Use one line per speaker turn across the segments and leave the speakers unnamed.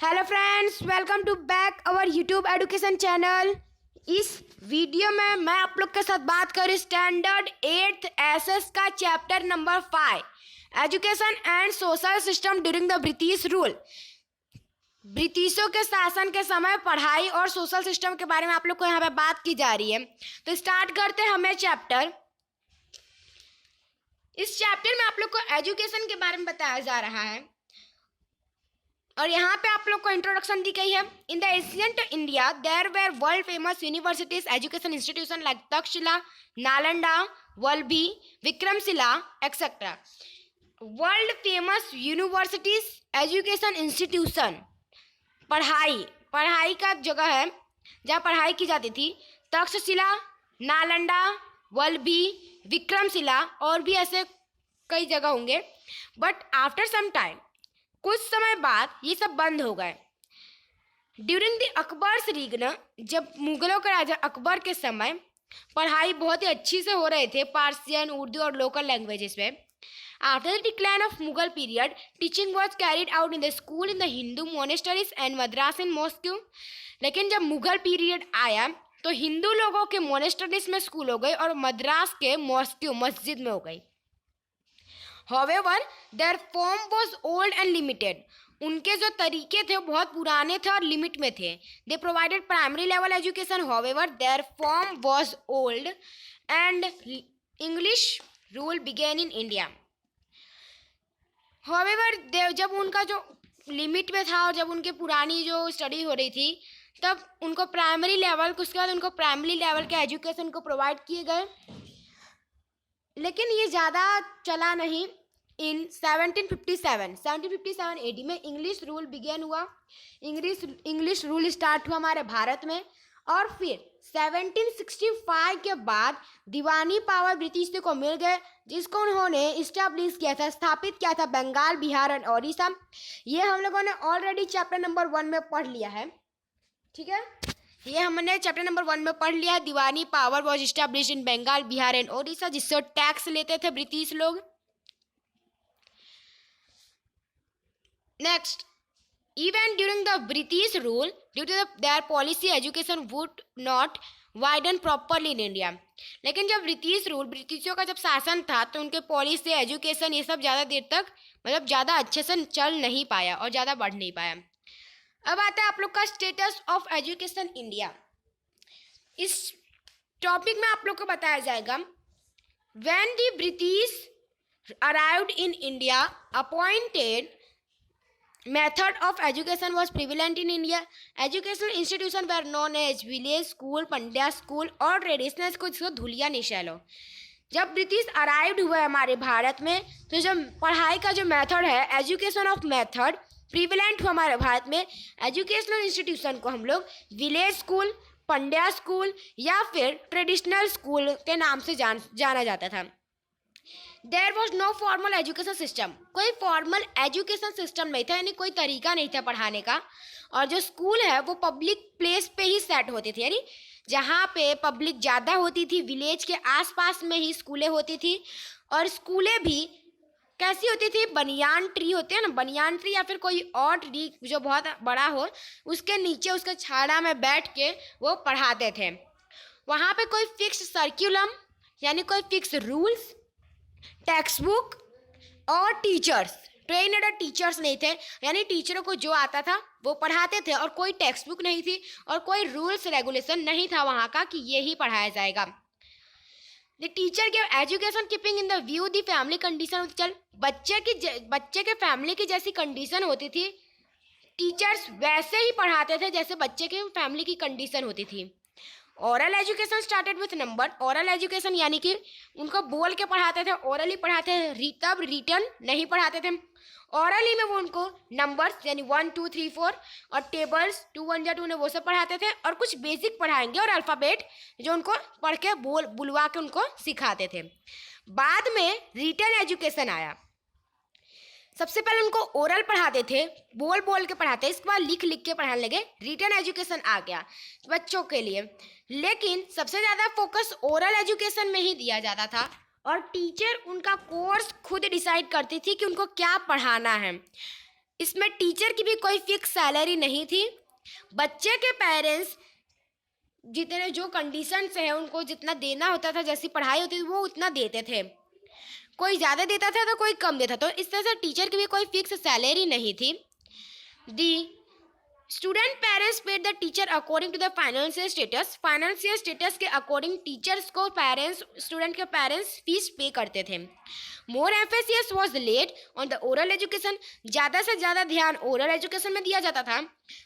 Hello friends, welcome to back our YouTube education channel. इस video में मैं आप लोग के साथ बात करूँ स्टैंडर्ड 8th एसएस का chapter number 5 education and social system during the British rule. ब्रिटिशों के शासन के समय पढ़ाई और सोशल सिस्टम के बारे में आप लोग को यहाँ पे बात की जा रही है। तो स्टार्ट करते हैं हमें चैप्टर। इस चैप्टर में आप लोग को एजुकेशन के बारे में बताया जा रहा है और यहाँ पे आप लोग को इंट्रोडक्शन दी गई है। In the ancient India there were world famous universities education institution like Takshashila, Nalanda, Vallabhi, Vikramshila etcetera. World famous universities education institution, पढ़ाई का जगह है जहाँ पढ़ाई की जाती थी। तक्षशिला, नालंदा, वल्लभी, विक्रमशिला और भी ऐसे कई जगह होंगे। बट आफ्टर सम टाइम, कुछ समय बाद ये सब बंद हो गए। ड्यूरिंग द अकबर्स रीगन, जब मुगलों के राजा अकबर के समय पढ़ाई बहुत ही अच्छी से हो रहे थे पार्सियन, उर्दू और लोकल लैंग्वेजेस में। After the decline of Mughal period, teaching was carried out in the school in the Hindu monasteries and madrasa in mosques. लेकिन जब मुगल पीरियड आया तो हिंदू लोगों के मोनेस्टरीज में स्कूल हो गए और मद्रास के मॉस्को मस्जिद में हो गई। However, their form was old and limited. उनके जो तरीके थे वो बहुत पुराने थे और लिमिट में थे। They provided primary level education. However, their form was old and English rule began in India. However, जब उनका जो लिमिट में था और जब उनके पुरानी जो स्टडी हो रही थी तब उनको प्राइमरी लेवल, उसके बाद उनको प्राइमरी लेवल के एजुकेशन को प्रोवाइड किए गए, लेकिन ये ज़्यादा चला नहीं। इन 1757 एडी में इंग्लिश रूल बिगेन हुआ। इंग्लिश रूल स्टार्ट हुआ हमारे भारत में। और फिर 1765 के बाद दीवानी पावर ब्रिटिश को मिल गए, जिसको उन्होंने इस्टेब्लिश किया था, स्थापित किया था बंगाल, बिहार और उड़ीसा। ये हम लोगों ने ऑलरेडी चैप्टर नंबर 1 में पढ़ लिया है, ठीक है। ये हमने चैप्टर नंबर 1 में पढ़ लिया है। Diwani power was establish in Bengal, Bihar and Orissa, जिससे टैक्स लेते थे ब्रिटिश लोग। Next, even during the British rule, due to their policy, education would not widen properly in India. लेकिन जब ब्रिटिशों का जब शासन था तो उनके पॉलिसी, एजुकेशन ये सब ज़्यादा देर तक मतलब ज़्यादा अच्छे से चल नहीं पाया और ज़्यादा बढ़ नहीं पाया। अब आता है आप लोग का स्टेटस ऑफ एजुकेशन इंडिया। इस टॉपिक में आप लोग को बताया जाएगा when the British arrived in India, appointed method of education was prevalent in India. Educational institution were known as village school, पंड्या स्कूल और ट्रेडिशनल स्कूल, जिसको धुलिया निशैलो। जब ब्रिटिश अराइव्ड हुए हमारे भारत में तो जब पढ़ाई का जो मेथड है, एजुकेशन ऑफ मेथड प्रिविलेंट हुआ हमारे भारत में। एजुकेशनल इंस्टीट्यूशन को हम लोग विलेज स्कूल, पंड्या स्कूल या फिर ट्रेडिशनल स्कूल के नाम से जाना जाता था। There was no formal education system, कोई फॉर्मल एजुकेशन सिस्टम नहीं था, यानी कोई तरीका नहीं था पढ़ाने का। और जो स्कूल है वो पब्लिक प्लेस पे ही सेट होती थी, यानी जहाँ पे पब्लिक ज़्यादा होती थी, विलेज के आसपास में ही स्कूलें होती थी। और स्कूलें भी कैसी होती थी, बनियान ट्री होते हैं ना, बनियान ट्री या फिर कोई और ट्री जो बहुत बड़ा हो, उसके नीचे उसके छाड़ा में बैठ के वो पढ़ाते थे। वहाँ पे कोई फिक्स सर्कुलम यानी कोई फिक्स रूल्स, टेक्स्ट बुक और टीचर्स, ट्रेनड टीचर्स नहीं थे, यानी टीचरों को जो आता था वो पढ़ाते थे और कोई टेक्स्ट बुक नहीं थी और कोई रूल्स रेगुलेशन नहीं था वहाँ का कि ये ही पढ़ाया जाएगा। द टीचर के education keeping in the view the family condition. चल बच्चे के फैमिली की जैसी कंडीशन होती थी, टीचर्स वैसे ही पढ़ाते थे जैसे बच्चे के फैमिली की कंडीशन होती थी। Oral education started with number. Oral education यानी कि उनको बोल के पढ़ाते थे, ओरली पढ़ाते थे, तब रिटर्न नहीं पढ़ाते थे। ओरली में वो उनको नंबर्स यानी 1 2 3 4 और टेबल्स 2 1 जा 2 ने वो सब पढ़ाते थे और कुछ बेसिक पढ़ाएंगे और अल्फ़ाबेट जो उनको पढ़ के बुलवा के उनको सिखाते थे। बाद में रिटर्न एजुकेशन आया। सबसे पहले उनको ओरल पढ़ाते थे, बोल के पढ़ाते, इसके बाद लिख के पढ़ाने लगे। रिटर्न एजुकेशन आ गया बच्चों के लिए, लेकिन सबसे ज़्यादा फोकस ओरल एजुकेशन में ही दिया जाता था और टीचर उनका कोर्स खुद डिसाइड करती थी कि उनको क्या पढ़ाना है। इसमें टीचर की भी कोई फिक्स सैलरी नहीं थी। बच्चे के पेरेंट्स जितने जो कंडीशंस है उनको जितना देना होता था, जैसी पढ़ाई होती थी वो उतना देते थे, कोई ज़्यादा देता था तो कोई कम देता, तो इस तरह से टीचर की भी कोई फिक्स सैलरी नहीं थी। The student parents paid the teacher according to the financial status के अकॉर्डिंग टीचर्स को पेरेंट्स, स्टूडेंट के पेरेंट्स फीस पे करते थे। More emphasis was laid on the oral education, ज़्यादा से ज़्यादा ध्यान ओरल एजुकेशन में दिया जाता था।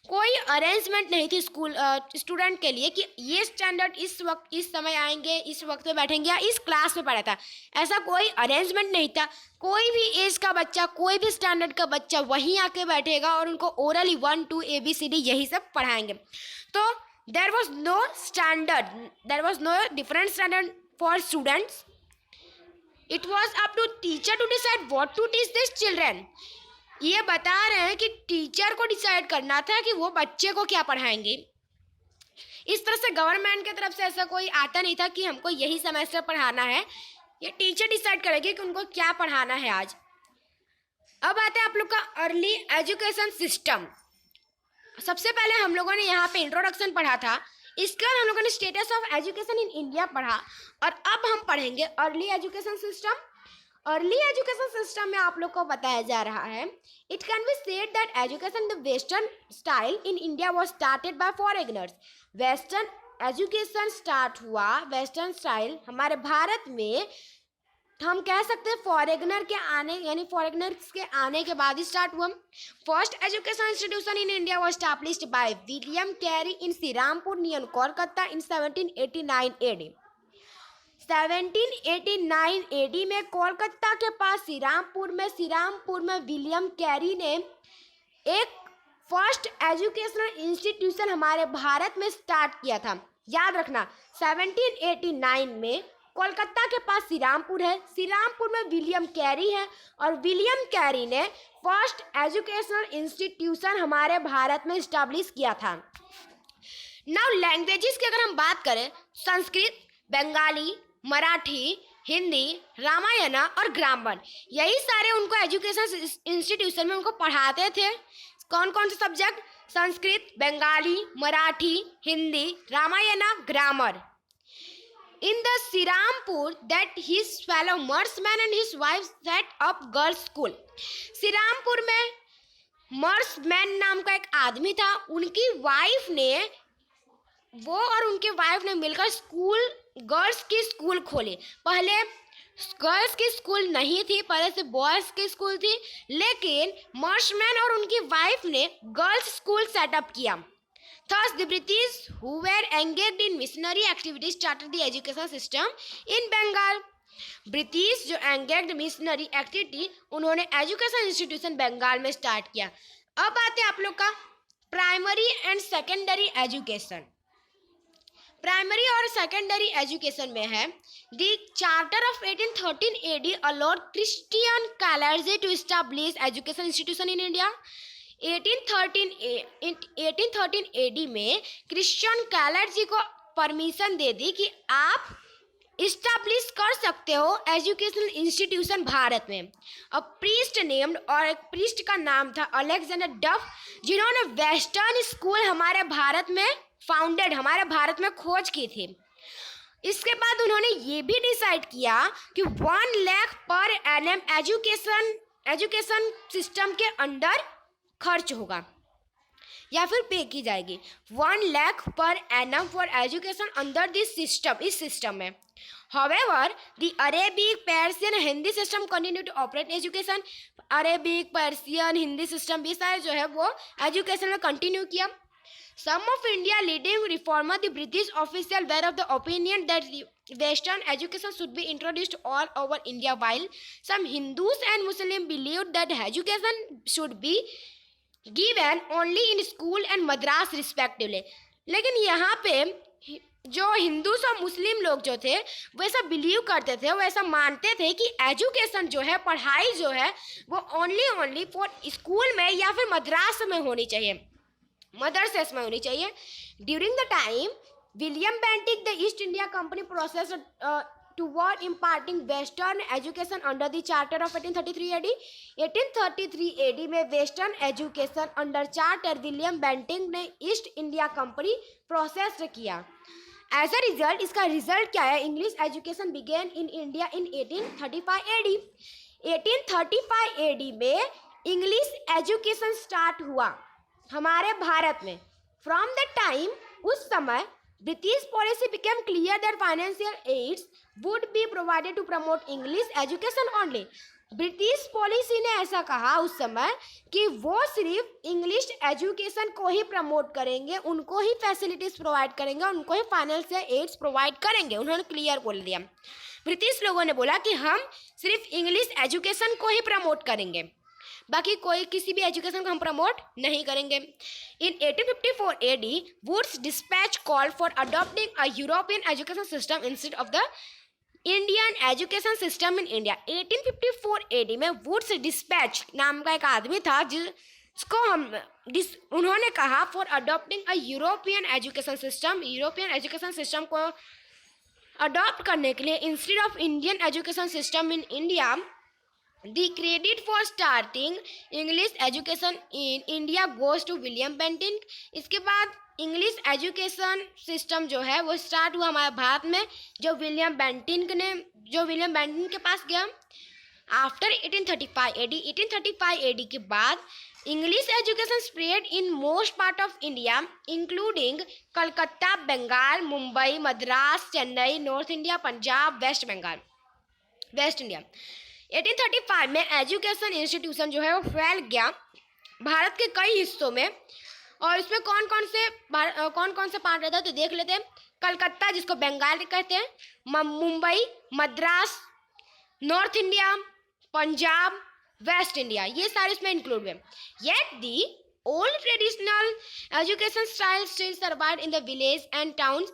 कोई अरेंजमेंट नहीं थी स्कूल स्टूडेंट के लिए कि ये स्टैंडर्ड इस वक्त इस समय आएंगे, इस वक्त में बैठेंगे या इस क्लास में पढ़ा था, ऐसा कोई अरेंजमेंट नहीं था। कोई भी एज का बच्चा, कोई भी स्टैंडर्ड का बच्चा वहीं आके बैठेगा और उनको ओरली 1 2 ABCD यही सब पढ़ाएंगे। तो there was no standard, there was no different standard for students. It was up to teacher to decide what to teach this children. ये बता रहे हैं कि टीचर को डिसाइड करना था कि वो बच्चे को क्या पढ़ाएंगे। इस तरह से गवर्नमेंट की तरफ से ऐसा कोई आता नहीं था कि हमको यही सेमेस्टर पढ़ाना है, ये टीचर डिसाइड करेंगे कि उनको क्या पढ़ाना है आज। अब आते हैं आप लोग का अर्ली एजुकेशन सिस्टम। सबसे पहले हम लोगों ने यहाँ पे इंट्रोडक्शन पढ़ा था, इसके बाद हम लोगों ने status of education in India पढ़ा, और अब हम पढ़ेंगे early education system. Early education system में आप लोग को बताया जा रहा है, it can be said that education the western style in India was started by foreigners. Western education start हुआ, वेस्टर्न स्टाइल हमारे भारत में हम कह सकते हैं फॉरेनर के आने, यानी फॉरेनर्स के आने के बाद ही स्टार्ट हुआ। First education institution in India was established by William carry in Shrirampur near Kolkata in 1789 AD। 1789 AD में कोलकाता के पास श्रीरामपुर में विलियम कैरी ने एक फर्स्ट एजुकेशनल इंस्टीट्यूशन हमारे भारत में स्टार्ट किया था। याद रखना 1789 में कोलकाता के पास श्रीरामपुर है, श्रीरामपुर में विलियम कैरी है, और विलियम कैरी ने फर्स्ट एजुकेशनल इंस्टीट्यूशन हमारे भारत में इस्टेब्लिश किया था। नाउ लैंग्वेजेस की अगर हम बात करें, संस्कृत, बंगाली, मराठी, हिंदी, रामायण और ग्रामर, यही सारे उनको एजुकेशन इंस्टीट्यूशन में उनको पढ़ाते थे। कौन कौन से subject? Sanskrit, Bengali, Marathi, Hindi, Ramayana, grammar. In the Srirampur, that his fellow merchman and his wife set up girls' school. Shrirampur में मर्समैन नाम का एक आदमी था, उनकी वाइफ ने, वो और उनके वाइफ ने मिलकर स्कूल, गर्ल्स की स्कूल खोली। पहले गर्ल्स की स्कूल नहीं थी, पहले से बॉयज़ की स्कूल थी, लेकिन मर्समैन और उनकी वाइफ ने गर्ल्स स्कूल सेटअप किया। Thus, the British who were engaged in missionary activities started the education system in Bengal. British जो एंगेज्ड मिशनरी एक्टिविटी, उन्होंने एजुकेशन इंस्टीट्यूशन बंगाल में स्टार्ट किया। अब आते हैं आप लोग का primary and secondary education. Primary और सेकेंडरी एजुकेशन में है, the charter of 1813 AD allowed Christian clergy to establish education institution in India. 1813 AD में क्रिश्चियन कैलर्जी को परमिशन दे दी कि आप इस्टेब्लिश कर सकते हो एजुकेशनल इंस्टीट्यूशन भारत में। अब प्रीस्ट नेम्ड, और एक प्रीस्ट का नाम था अलेक्जेंडर डफ, जिन्होंने वेस्टर्न स्कूल हमारे भारत में फाउंडेड, हमारे भारत में खोज की थी। इसके बाद उन्होंने ये भी डिसाइड किया कि 1 lakh per annum education system के अंडर खर्च होगा या फिर पे की जाएगी। 1 lakh per annum for education under this system, इस सिस्टम में। However, the Arabic, Persian, Hindi system continue to operate education. Arabic, Persian, Hindi system भी सारे जो है वो एजुकेशन में कंटिन्यू किया। Some of India leading reformer, the British official were of the opinion that the Western education should be introduced all over India, while some Hindus and Muslims believed that education should be given only in school and madras respectively. लेकिन यहाँ पे जो Hindus और मुस्लिम लोग जो थे वो ऐसा बिलीव करते थे, वो ऐसा मानते थे कि एजुकेशन जो है, पढ़ाई जो है वो ओनली फॉर स्कूल में या फिर मद्रास में होनी चाहिए, मदरसेस में होनी चाहिए। During the time William Bentinck the east India Company process toward imparting Western education under the Charter of 1833 AD. 1833 AD में western education under charter William Bentinck ने ईस्ट इंडिया कंपनी प्रोसेस किया. एज अ रिजल्ट इसका result क्या है? English education began in India in 1835 AD. 1835 AD में English education start हुआ हमारे भारत में. फ्रॉम द टाइम उस समय British policy became clear that financial aids would be provided to promote English education only. British policy ने ऐसा कहा उस समय कि वो सिर्फ इंग्लिश एजुकेशन को ही प्रमोट करेंगे, उनको ही फैसिलिटीज प्रोवाइड करेंगे, उनको ही फाइनेंशियल एड्स प्रोवाइड करेंगे. उन्होंने क्लियर बोल दिया. ब्रिटिश लोगों ने बोला कि हम सिर्फ इंग्लिश एजुकेशन को ही प्रमोट करेंगे, बाकी कोई किसी भी एजुकेशन को हम प्रमोट नहीं करेंगे. In 1854 AD Wood's despatch call for adopting a European education system instead of the Indian education system in India. 1854 AD में वुड्स डिस्पैच नाम का एक आदमी था जिसको उन्होंने कहा for adopting a European education system को अडॉप्ट करने के लिए instead of Indian education system in India. The credit for starting English education in India goes to William Bentinck. इसके बाद इंग्लिश एजुकेशन सिस्टम जो है वो स्टार्ट हुआ हमारे भारत में जो विलियम बेंटिंक के पास गया. आफ्टर 1835 AD के बाद English education spread in most part of India including Calcutta, Bengal, Mumbai, Madras, Chennai, north India, Punjab, west India. 1835 में एजुकेशन इंस्टीट्यूशन जो है वो फैल गया भारत के कई हिस्सों में. और इसमें कौन कौन से पार्ट रहता है तो देख लेते हैं. कलकत्ता जिसको बंगाल कहते हैं, Mumbai, Madras, north India, Punjab, west India, ये सारे इसमें इंक्लूड हुए. Yet the old traditional education style still survived in the village and towns.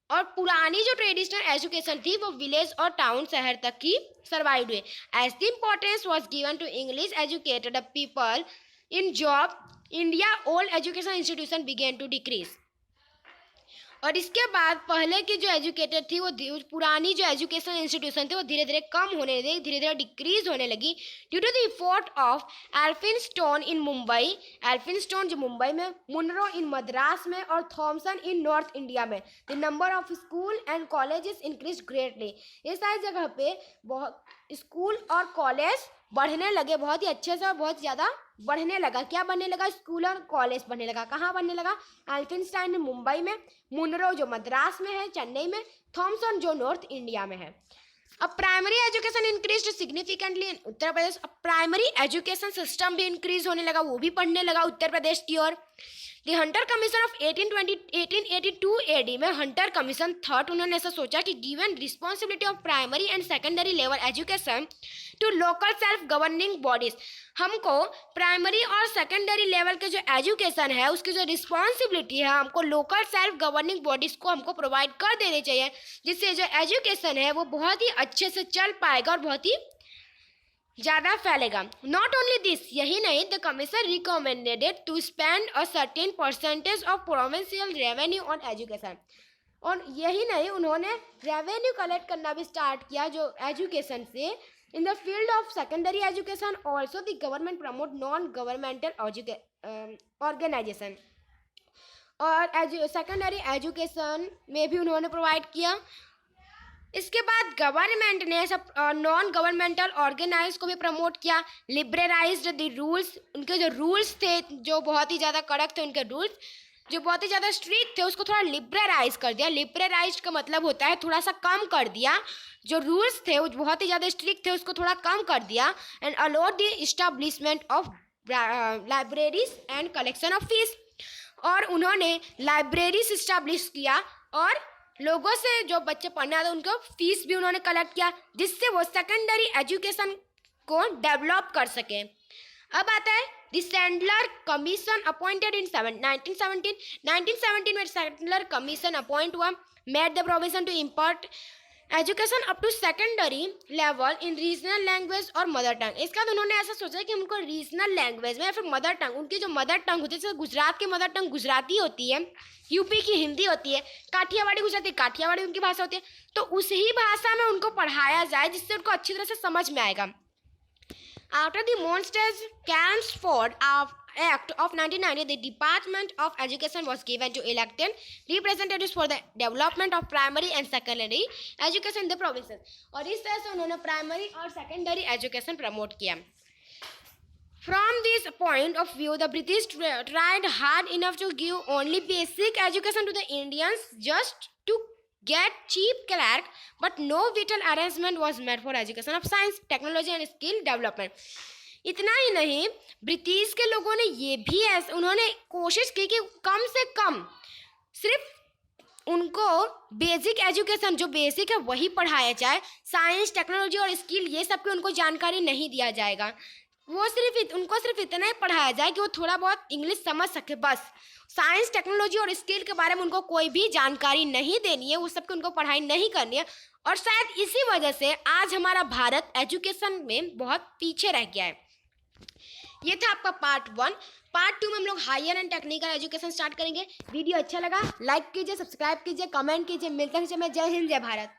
और पुरानी जो ट्रेडिशनल एजुकेशन थी वो विलेज और टाउन शहर तक की सर्वाइव हुए. As the importance was given to English educated people in job India old education institution began to decrease. और इसके बाद पहले की जो एजुकेटेड थी वो पुरानी जो एजुकेशन इंस्टीट्यूशन थे वो धीरे धीरे कम होने लगी, धीरे धीरे डिक्रीज होने लगी due to the effort of Elphinstone in Mumbai. Elphinstone जो मुंबई में, मुनरो इन मद्रास में और थॉमसन इन नॉर्थ इंडिया में. The number of school and colleges increase greatly. ये सारी जगह पे बहुत स्कूल और कॉलेज बढ़ने लगे, बहुत ही अच्छे से और बहुत ज़्यादा बढ़ने लगा. क्या बनने लगा? स्कूल और कॉलेज बनने लगा. कहाँ बनने लगा? एल्फिनस्टाइन मुंबई में, मुनरो जो मद्रास में है चेन्नई में, थॉमसन जो नॉर्थ इंडिया में है. अब primary education increase significantly in Uttar Pradesh. अब प्राइमरी एजुकेशन सिस्टम भी इंक्रीज होने लगा, वो भी पढ़ने लगा उत्तर प्रदेश की ओर. The Hunter commission of 1882 AD में हंटर कमीशन थॉट, उन्होंने ऐसा सोचा कि given responsibility of primary and secondary level education to local self governing bodies. हमको प्राइमरी और सेकेंडरी लेवल के जो एजुकेशन है उसकी जो रिस्पॉन्सिबिलिटी है हमको लोकल सेल्फ गवर्निंग बॉडीज को हमको प्रोवाइड कर देनी चाहिए, जिससे जो एजुकेशन है वो बहुत ही अच्छे से चल पाएगा और बहुत ही ज़्यादा फैलेगा. नॉट ओनली दिस, यही नहीं, the commission recommended to spend a certain percentage of provincial revenue on education. और यही नहीं, उन्होंने रेवेन्यू कलेक्ट करना भी स्टार्ट किया जो एजुकेशन से. In the field of secondary education also the government promote non governmental organization. और सेकेंडरी एजुकेशन में भी उन्होंने प्रोवाइड किया. इसके बाद गवर्नमेंट ने सब नॉन गवर्नमेंटल ऑर्गेनाइज को भी प्रमोट किया. लिबरलाइज्ड द रूल्स, उनके जो रूल्स थे जो बहुत ही ज़्यादा कड़क थे, उनके रूल्स जो बहुत ही ज़्यादा स्ट्रिक्ट थे उसको थोड़ा लिबरलाइज कर दिया. लिबरलाइज का मतलब होता है थोड़ा सा कम कर दिया. जो रूल्स थे वो बहुत ही ज़्यादा स्ट्रिक्ट थे उसको थोड़ा कम कर दिया. And allowed the establishment of libraries and collection of fees. और उन्होंने लाइब्रेरीज इस्टेब्लिश किया और लोगों से जो बच्चे पढ़ने आते उनको फीस भी उन्होंने कलेक्ट किया, जिससे वो सेकेंडरी एजुकेशन को डेवलप कर सके. अब आता है the Sadler commission appointed in 1917 में सैंडलर कमीशन अपॉइंट हुआ. Made the provision to import education up to secondary level in regional language और मदर टंग। इसका तो उन्होंने ऐसा सोचा है कि उनको रीजनल लैंग्वेज में या फिर मदर टंग, उनकी जो मदर टंग होती है, जैसे गुजरात की मदर टंग गुजराती होती है, यूपी की हिंदी होती है, काठियावाड़ी गुजराती काठियावाड़ी उनकी भाषा होती है, तो उसी भाषा में उनको पढ़ाया जाए जिससे उनको अच्छी तरह से समझ में आएगा। After the Monsters-Chelmsford Act of 1990, the Department of Education was given to elected representatives for the development of primary and secondary education in the provinces। और इस तरह से उन्होंने प्राइमरी और सेकेंडरी एजुकेशन प्रमोट किया। From this point of view, the British tried hard enough to give only basic education to the Indians just to get cheap clerk, but no vital arrangement was made for education of science, technology and skill development। इतना ही नहीं, British के लोगों ने ये भी ऐसे उन्होंने कोशिश की कि कम से कम सिर्फ उनको बेसिक एजुकेशन जो बेसिक है वही पढ़ाया जाए, साइंस टेक्नोलॉजी और स्किल ये सब की उनको जानकारी नहीं दिया जाएगा। वो उनको सिर्फ इतना ही पढ़ाया जाए कि वो थोड़ा बहुत इंग्लिश समझ सके, बस। साइंस टेक्नोलॉजी और स्किल के बारे में उनको कोई भी जानकारी नहीं देनी है, उस सब की उनको पढ़ाई नहीं करनी है। और शायद इसी वजह से आज हमारा भारत एजुकेशन में बहुत पीछे रह गया है। ये था आपका पार्ट 1। पार्ट 2 में हम लोग higher and technical education start करेंगे। वीडियो अच्छा लगा लाइक कीजिए, सब्सक्राइब कीजिए, कमेंट कीजिए। मिलते हैं। जय हिंद, जय भारत।